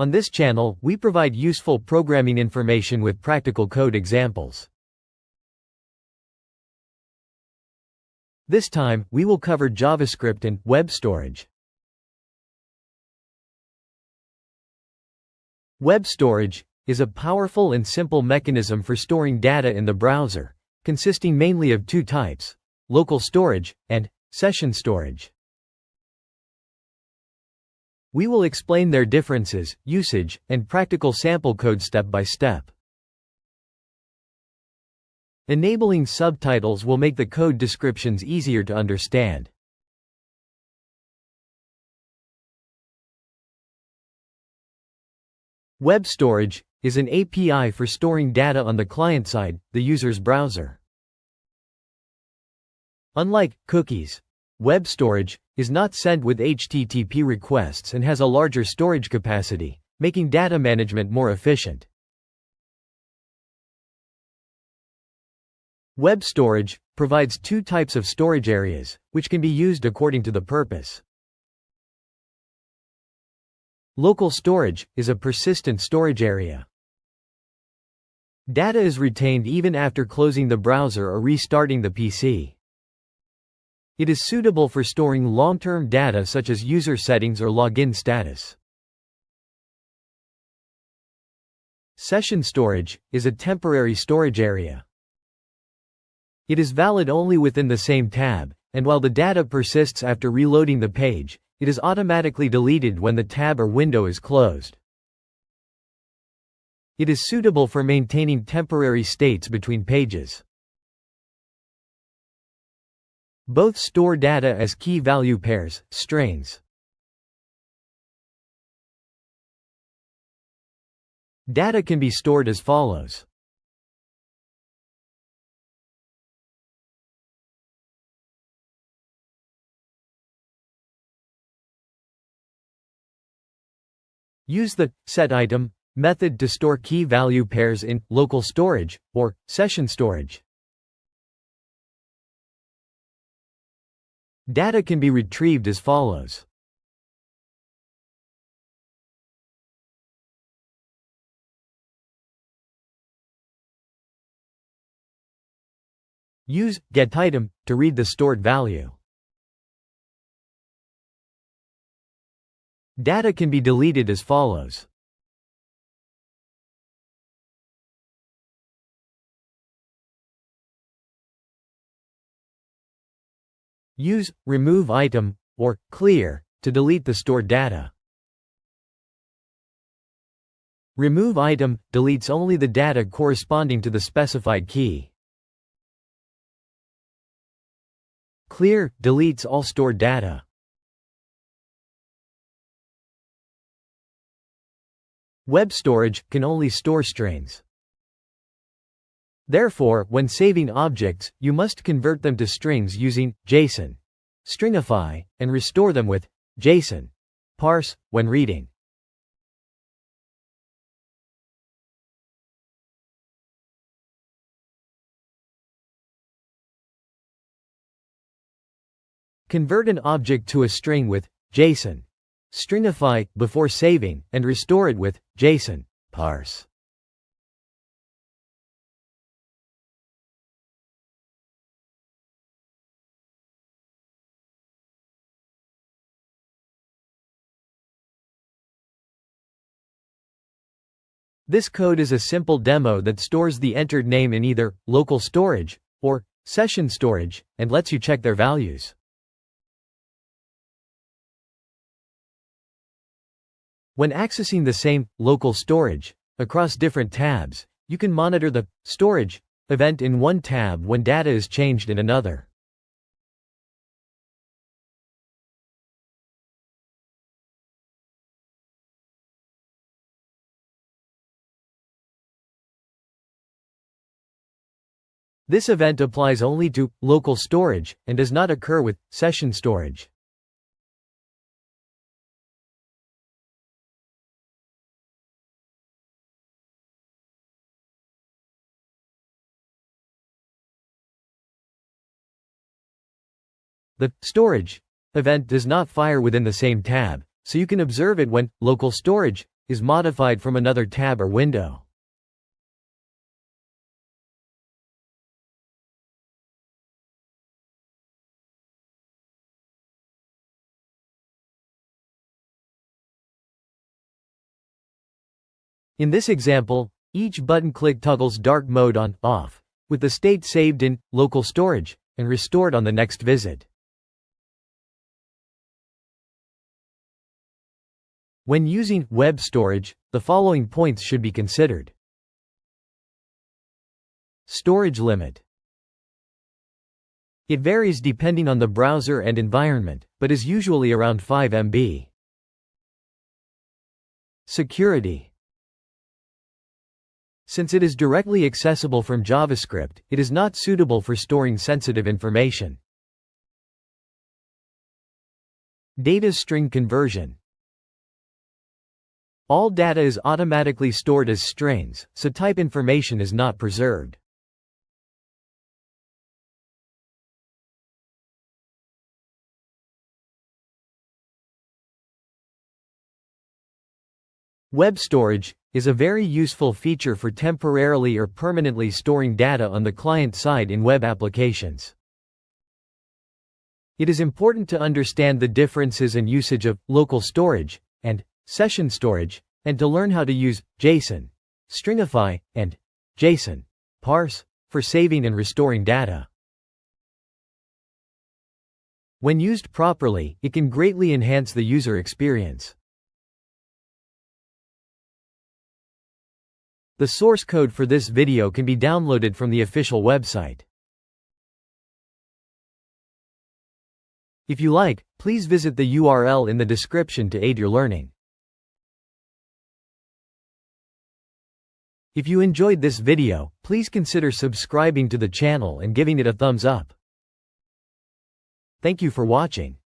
On this channel, we provide useful programming information with practical code examples. This time, we will cover JavaScript and web storage. Web storage is a powerful and simple mechanism for storing data in the browser, consisting mainly of two types: local storage and session storage. We will explain their differences, usage, and practical sample code step by step. Enabling subtitles will make the code descriptions easier to understand. Web storage is an API for storing data on the client side, the user's browser. Unlike cookies, web storage is not sent with HTTP requests and has a larger storage capacity, making data management more efficient. Web storage provides two types of storage areas, which can be used according to the purpose. Local storage is a persistent storage area. Data is retained even after closing the browser or restarting the PC. It is suitable for storing long-term data such as user settings or login status. Session storage is a temporary storage area. It is valid only within the same tab, and while the data persists after reloading the page, it is automatically deleted when the tab or window is closed. It is suitable for maintaining temporary states between pages. Both store data as key-value pairs, strings. Data can be stored as follows. Use the setItem method to store key-value pairs in local storage or session storage. Data can be retrieved as follows. Use getItem to read the stored value. Data can be deleted as follows. Use removeItem or clear to delete the stored data. RemoveItem deletes only the data corresponding to the specified key. Clear deletes all stored data. Web storage can only store strings. Therefore, when saving objects, you must convert them to strings using JSON, stringify, and restore them with JSON, parse, when reading. Convert an object to a string with JSON, stringify before saving, and restore it with JSON, parse. This code is a simple demo that stores the entered name in either local storage or session storage and lets you check their values. When accessing the same local storage across different tabs, you can monitor the storage event in one tab when data is changed in another. This event applies only to local storage and does not occur with session storage. The storage event does not fire within the same tab, so you can observe it when local storage is modified from another tab or window. In this example, each button click toggles dark mode on, off, with the state saved in local storage and restored on the next visit. When using web storage, the following points should be considered. Storage limit. It varies depending on the browser and environment, but is usually around 5 MB. Security. Since it is directly accessible from JavaScript, it is not suitable for storing sensitive information. Data string conversion. All data is automatically stored as strings, so type information is not preserved. Web storage is a very useful feature for temporarily or permanently storing data on the client side in web applications. It is important to understand the differences and usage of local storage and session storage, and to learn how to use JSON, Stringify, and JSON, parse, for saving and restoring data. When used properly, it can greatly enhance the user experience. The source code for this video can be downloaded from the official website. If you like, please visit the URL in the description to aid your learning. If you enjoyed this video, please consider subscribing to the channel and giving it a thumbs up. Thank you for watching.